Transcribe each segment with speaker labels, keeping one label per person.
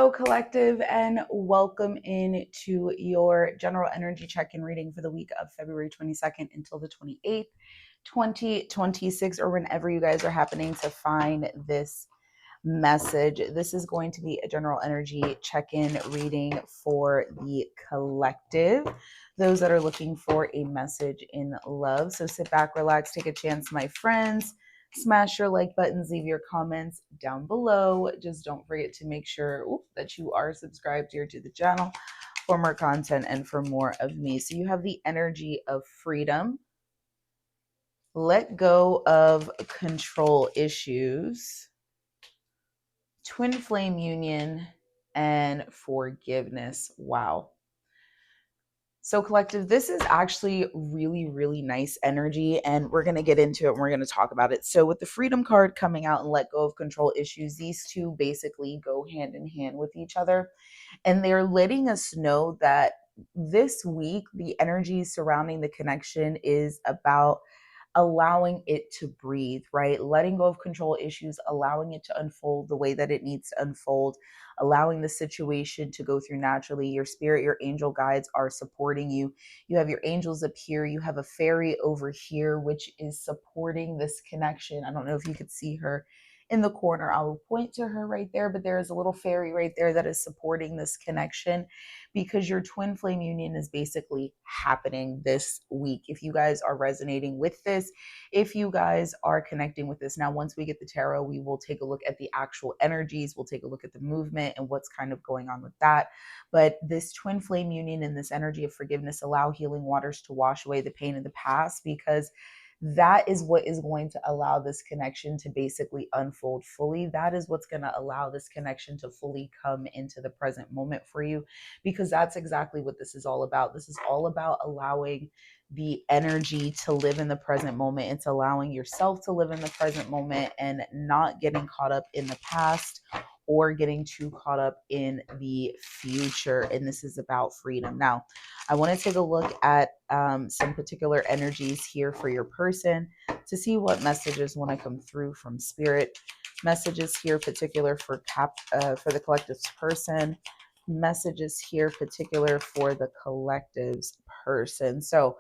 Speaker 1: Hello, collective, and welcome in to your general energy check-in reading for the week of February 22nd until the 28th, 2026, or whenever you guys are happening to find this message. This is going to be a general energy check-in reading for the collective, those that are looking for a message in love. So sit back, relax, take a chance, my friends. Smash your like buttons, leave your comments down below. Just don't forget to make sure that you are subscribed here to the channel for more content and for more of me. So you have the energy of freedom. Let go of control issues. Twin flame union and forgiveness. Wow. So collective, this is actually really, really nice energy, and we're going to get into it and we're going to talk about it. So with the freedom card coming out and let go of control issues, these two basically go hand in hand with each other. And they're letting us know that this week, the energy surrounding the connection is about allowing it to breathe, right? Letting go of control issues, allowing it to unfold the way that it needs to unfold, allowing the situation to go through naturally. Your spirit, your angel guides are supporting you. You have your angels up here. You have a fairy over here, which is supporting this connection. I don't know if you could see her in the corner. I will point to her right there, but there is a little fairy right there that is supporting this connection because your twin flame union is basically happening this week. If you guys are resonating with this, if you guys are connecting with this. Now, once we get the tarot, we will take a look at the actual energies. We'll take a look at the movement and what's kind of going on with that. But this twin flame union and this energy of forgiveness allow healing waters to wash away the pain of the past, because that is what is going to allow this connection to basically unfold fully. That is what's going to allow this connection to fully come into the present moment for you, because that's exactly what this is all about. This is all about allowing the energy to live in the present moment. It's allowing yourself to live in the present moment and not getting caught up in the past or getting too caught up in the future. And this is about freedom. Now, I want to take a look at some particular energies here for your person to see what messages want to come through from spirit. Messages here particular for the collective's person. Messages here particular for the collective's person. So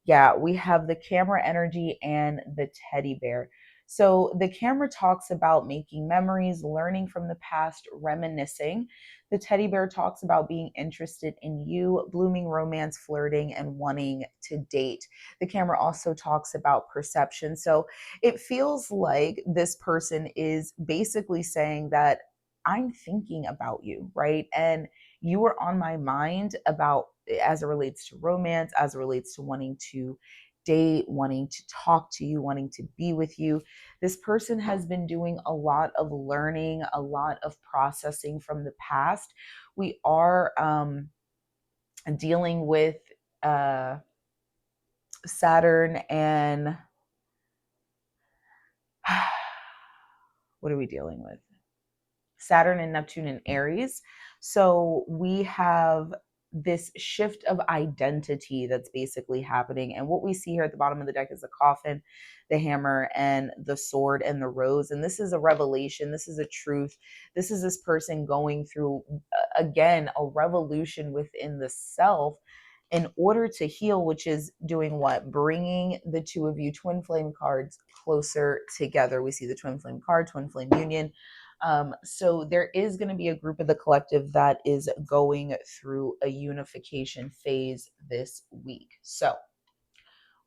Speaker 1: yeah, we have the camera energy and the teddy bear. So the camera talks about making memories, learning from the past, reminiscing. The teddy bear talks about being interested in you, blooming romance, flirting, and wanting to date. The camera also talks about perception. So it feels like this person is basically saying that I'm thinking about you, right? And you were on my mind about, as it relates to romance, as it relates to wanting to date, wanting to talk to you, wanting to be with you. This person has been doing a lot of learning, a lot of processing from the past. We are dealing with Saturn and what are we dealing with? Saturn and Neptune in Aries. So we have this shift of identity that's basically happening. And what we see here at the bottom of the deck is the coffin, the hammer, and the sword and the rose. And this is a revelation. This is a truth. This is this person going through, again, a revolution within the self in order to heal, which is doing what? Bringing the two of you twin flame cards closer together. We see the twin flame card, twin flame union. So there is going to be a group of the collective that is going through a unification phase this week. So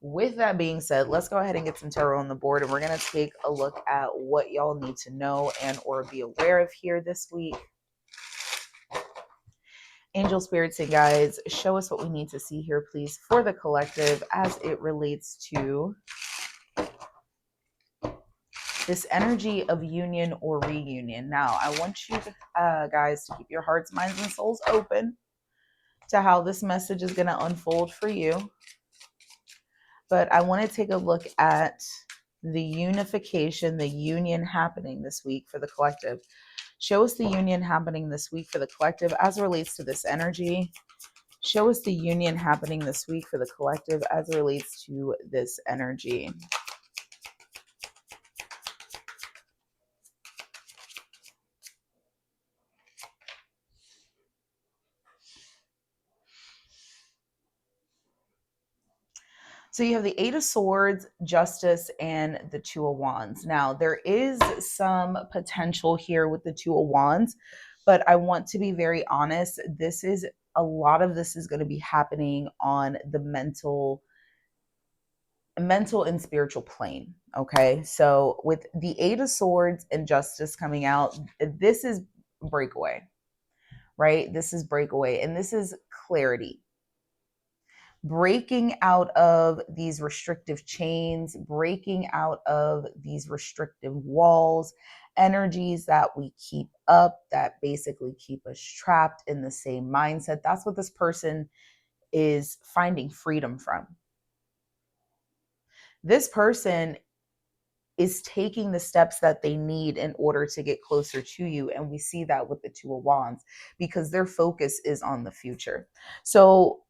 Speaker 1: with that being said, let's go ahead and get some tarot on the board, and we're going to take a look at what y'all need to know and or be aware of here this week. Angel, spirits, and guides, show us what we need to see here, please, for the collective as it relates to this energy of union or reunion. Now, I want you guys to keep your hearts, minds, and souls open to how this message is going to unfold for you. But I want to take a look at the unification, the union happening this week for the collective. Show us the union happening this week for the collective as it relates to this energy. Show us the union happening this week for the collective as it relates to this energy. So you have the Eight of Swords, Justice, and the Two of Wands. Now, there is some potential here with the Two of Wands, but I want to be very honest. A lot of this is going to be happening on the mental and spiritual plane. Okay. So with the Eight of Swords and Justice coming out, this is breakaway, right? This is breakaway, and this is clarity, breaking out of these restrictive chains, breaking out of these restrictive walls, energies that we keep up that basically keep us trapped in the same mindset. That's what this person is finding freedom from. This person is taking the steps that they need in order to get closer to you. And we see that with the Two of Wands because their focus is on the future. So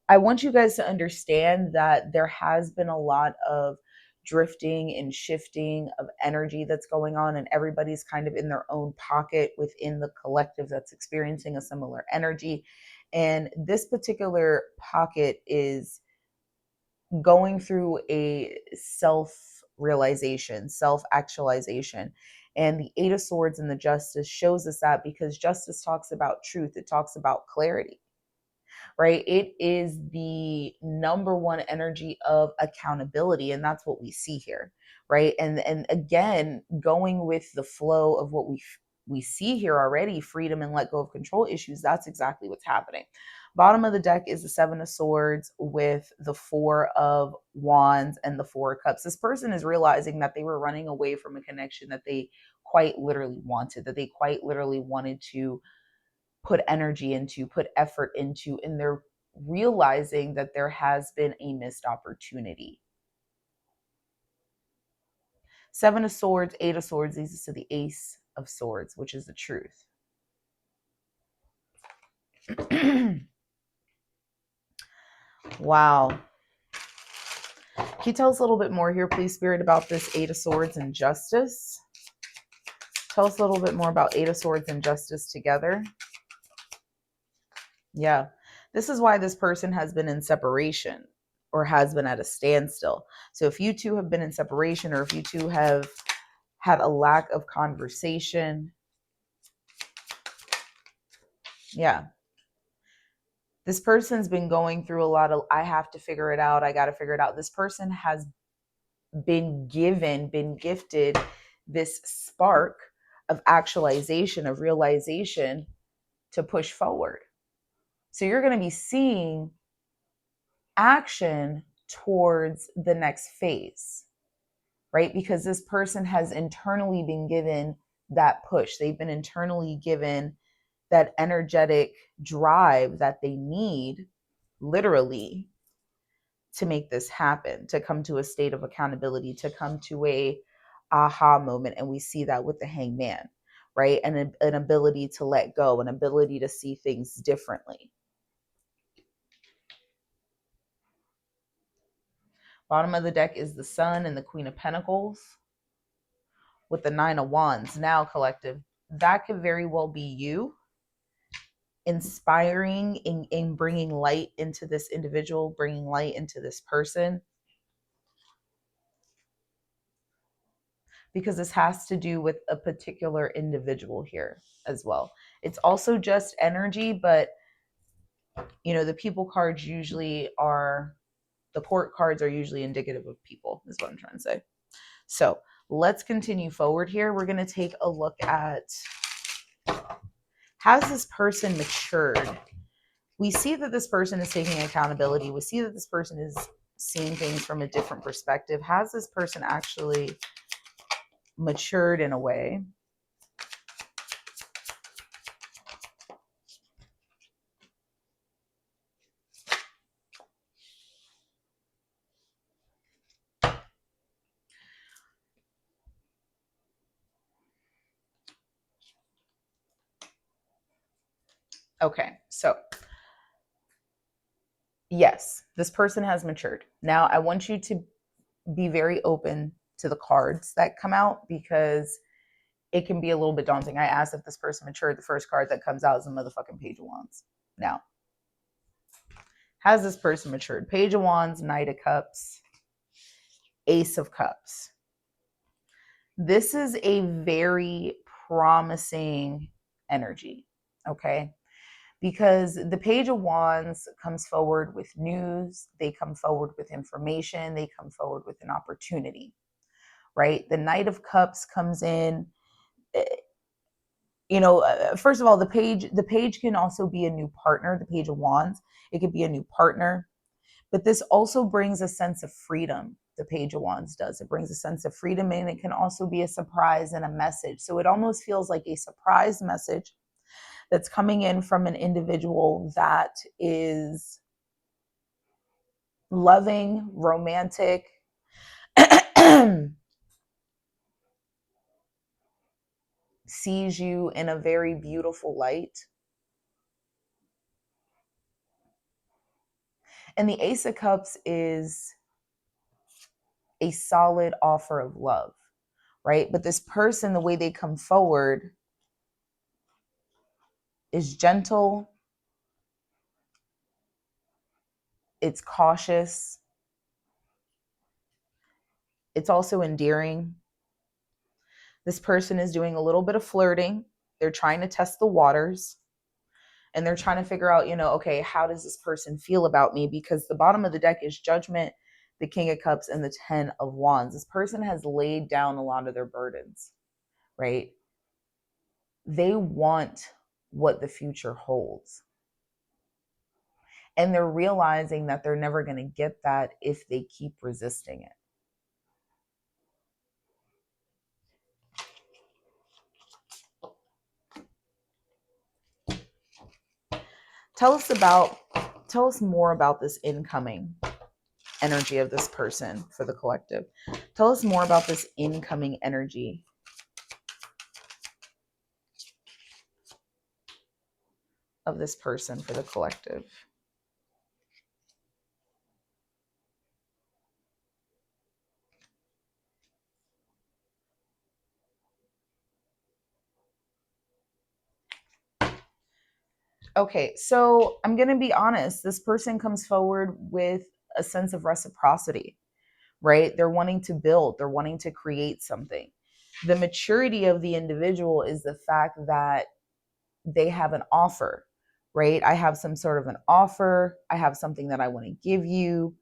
Speaker 1: I want you guys to understand that there has been a lot of drifting and shifting of energy that's going on, and everybody's kind of in their own pocket within the collective that's experiencing a similar energy. And this particular pocket is going through a self-realization, self-actualization. And the Eight of Swords and the Justice shows us that because Justice talks about truth, it talks about clarity, right? It is the number one energy of accountability, and that's what we see here, right? And again, going with the flow of what we see here already, freedom and let go of control issues, that's exactly what's happening. Bottom of the deck is the Seven of Swords with the Four of Wands and the Four of Cups. This person is realizing that they were running away from a connection that they quite literally wanted, that they quite literally wanted to put energy into, put effort into, and they're realizing that there has been a missed opportunity. Seven of Swords, Eight of Swords leads us to the Ace of Swords, which is the truth. Wow. Can you tell us a little bit more here, please, Spirit, about this Eight of Swords and Justice? Tell us a little bit more about Eight of Swords and Justice together. Yeah. This is why this person has been in separation or has been at a standstill. So if you two have been in separation, or if you two have had a lack of conversation, yeah, this person's been going through a lot of, I have to figure it out, I got to figure it out. This person has been gifted this spark of actualization, of realization to push forward. So you're going to be seeing action towards the next phase, right? Because this person has internally been given that push. They've been internally given that energetic drive that they need, literally, to make this happen, to come to a state of accountability, to come to a aha moment. And we see that with the Hangman, right? And an ability to let go, an ability to see things differently. Bottom of the deck is the Sun and the Queen of Pentacles with the Nine of Wands. Now, collective, that could very well be you inspiring in bringing light into this individual, bringing light into this person. Because this has to do with a particular individual here as well. It's also just energy, but you know, the people cards usually are, the port cards are usually indicative of people, is what I'm trying to say. So let's continue forward here. We're going to take a look at, has this person matured? We see that this person is taking accountability. We see that this person is seeing things from a different perspective. Has this person actually matured in a way? Okay, so yes, this person has matured. Now, I want you to be very open to the cards that come out because it can be a little bit daunting. I asked if this person matured. The first card that comes out is the motherfucking Page of Wands. Now, Has this person matured? Page of Wands, Knight of Cups, Ace of Cups. This is a very promising energy, okay? Because the Page of Wands comes forward with news, they come forward with information, they come forward with an opportunity, right? The Knight of Cups comes in, first of all, the page can also be a new partner. The Page of Wands, it could be a new partner, but this also brings a sense of freedom. The Page of Wands does. It brings a sense of freedom, and it can also be a surprise and a message. So it almost feels like a surprise message that's coming in from an individual that is loving, romantic, sees you in a very beautiful light. And the Ace of Cups is a solid offer of love, right? But this person, the way they come forward is gentle, it's cautious, it's also endearing. This person is doing a little bit of flirting. They're trying to test the waters, and they're trying to figure out, okay, how does this person feel about me? Because the bottom of the deck is Judgment, the King of Cups, and the Ten of Wands. This person has laid down a lot of their burdens, right? They want what the future holds. And they're realizing that they're never going to get that if they keep resisting it. Tell us more about this incoming energy of this person for the collective. Tell us more about this incoming energy of this person for the collective. Okay, so I'm going to be honest. This person comes forward with a sense of reciprocity, right? They're wanting to build, they're wanting to create something. The maturity of the individual is the fact that they have an offer, right? I have some sort of an offer. I have something that I want to give you.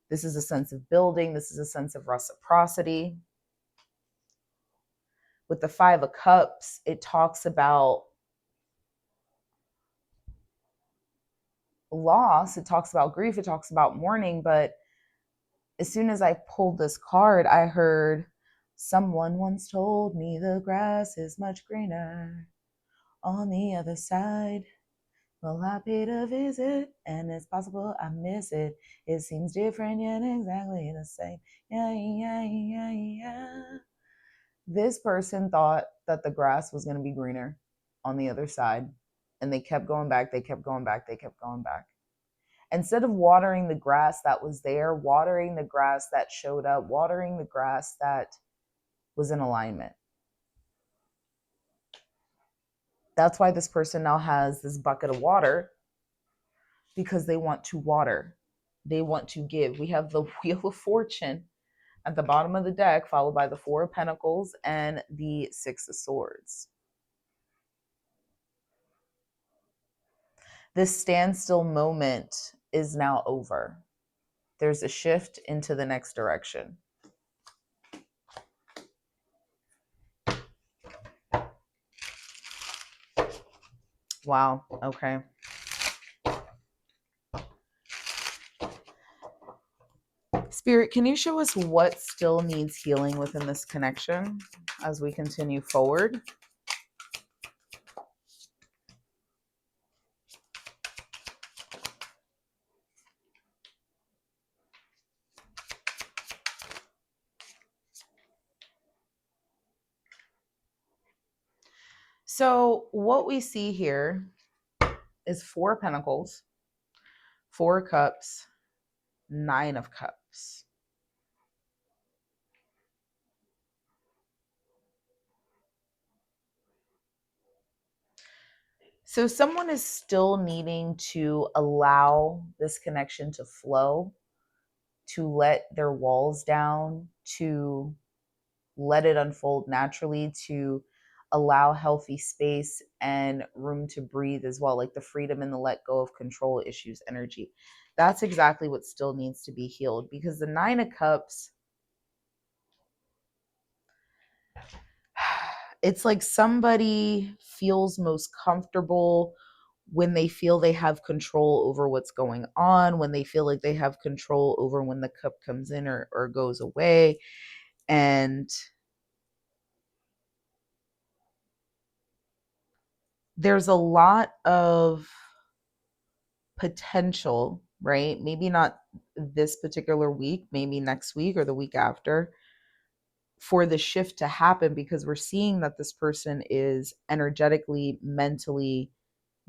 Speaker 1: This is a sense of building. This is a sense of reciprocity. With the Five of Cups, it talks about loss. It talks about grief. It talks about mourning. But as soon as I pulled this card, I heard, someone once told me the grass is much greener on the other side. Well, I paid a visit, and it's possible I miss it. It seems different yet exactly the same. Yeah, yeah, yeah, yeah. This person thought that the grass was going to be greener on the other side, and they kept going back, they kept going back, they kept going back. Instead of watering the grass that was there, watering the grass that showed up, watering the grass that was in alignment. That's why this person now has this bucket of water, because they want to water. They want to give. We have the Wheel of Fortune at the bottom of the deck, followed by the Four of Pentacles and the Six of Swords. This standstill moment is now over. There's a shift into the next direction. Wow. Okay. Spirit, can you show us what still needs healing within this connection as we continue forward? So what we see here is Four of Pentacles, Four of Cups, Nine of Cups. So someone is still needing to allow this connection to flow, to let their walls down, to let it unfold naturally, to allow healthy space and room to breathe as well, like the freedom and the let go of control issues energy. That's exactly what still needs to be healed, because the 9 of Cups, it's like somebody feels most comfortable when they feel they have control over what's going on, when they feel like they have control over when the cup comes in or goes away. And there's a lot of potential, right? Maybe not this particular week, maybe next week or the week after, for the shift to happen, because we're seeing that this person is energetically, mentally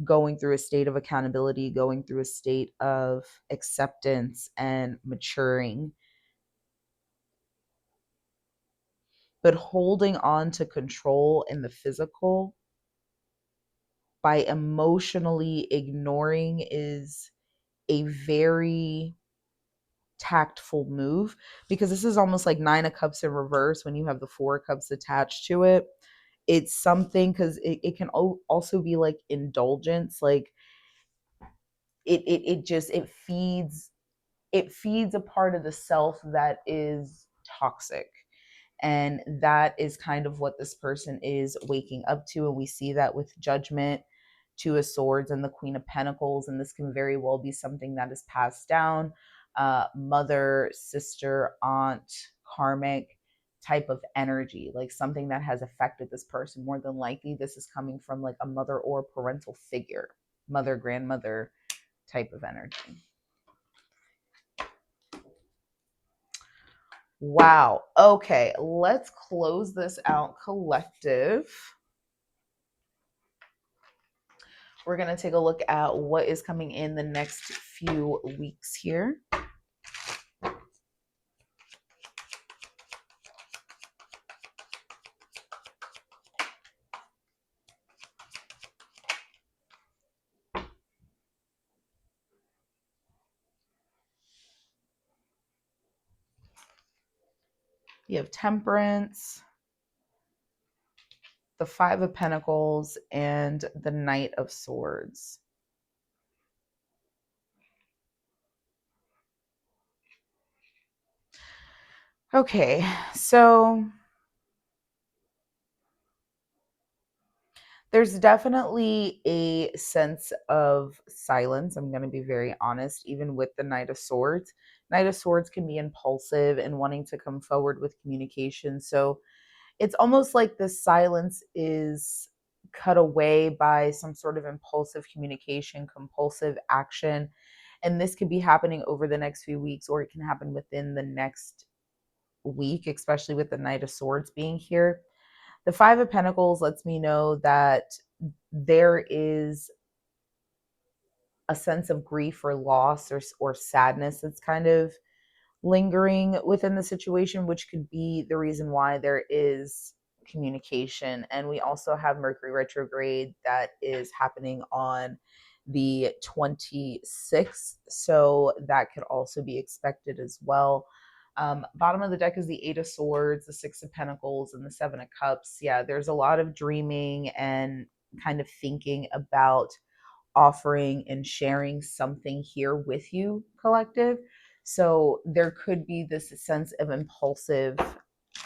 Speaker 1: going through a state of accountability, going through a state of acceptance and maturing, but holding on to control in the physical by emotionally ignoring is a very tactful move, because this is almost like 9 of Cups in reverse when you have the 4 Cups attached to it. It's something, because it can also be like indulgence, like it just it feeds a part of the self that is toxic. And that is kind of what this person is waking up to. And we see that with Judgment, 2 of Swords, and the Queen of Pentacles. And this can very well be something that is passed down, mother, sister, aunt, karmic type of energy, like something that has affected this person. More than likely, this is coming from like a mother or parental figure, mother, grandmother type of energy. Wow. Okay, let's close this out, collective. We're going to take a look at what is coming in the next few weeks here. You have Temperance, the 5 of Pentacles, and the Knight of Swords. Okay, so there's definitely a sense of silence. I'm going to be very honest, even with the Knight of Swords. Knight of Swords can be impulsive and wanting to come forward with communication. So it's almost like the silence is cut away by some sort of impulsive communication, compulsive action. And this could be happening over the next few weeks, or it can happen within the next week, especially with the Knight of Swords being here. The 5 of Pentacles lets me know that there is a sense of grief or loss or sadness that's kind of lingering within the situation, which could be the reason why there is communication. And we also have Mercury retrograde that is happening on the 26th. So that could also be expected as well. Bottom of the deck is the 8 of Swords, the 6 of Pentacles, and the 7 of Cups. Yeah, there's a lot of dreaming and kind of thinking about offering and sharing something here with you, collective. So there could be this sense of impulsive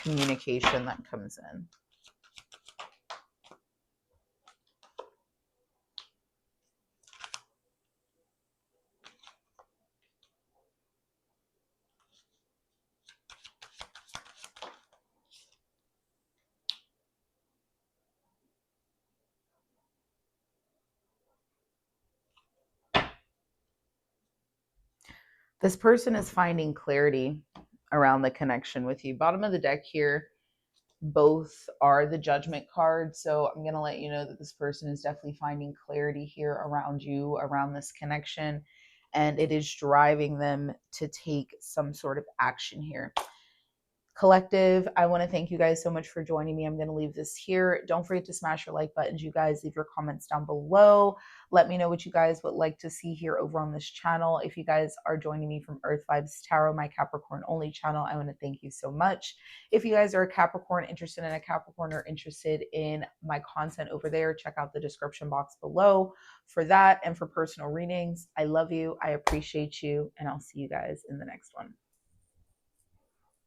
Speaker 1: communication that comes in. This person is finding clarity around the connection with you. Bottom of the deck here, both are the Judgment card. So I'm going to let you know that this person is definitely finding clarity here around you, around this connection, and it is driving them to take some sort of action here. Collective, I want to thank you guys so much for joining me. I'm going to leave this here. Don't forget to smash your like buttons, you guys. Leave your comments down below. Let me know what you guys would like to see here over on this channel. If you guys are joining me from Earth Vibes Tarot, my Capricorn only channel, I want to thank you so much. If you guys are a Capricorn, interested in a Capricorn, or interested in my content over there, check out the description box below for that and for personal readings. I love you. I appreciate you. And I'll see you guys in the next one.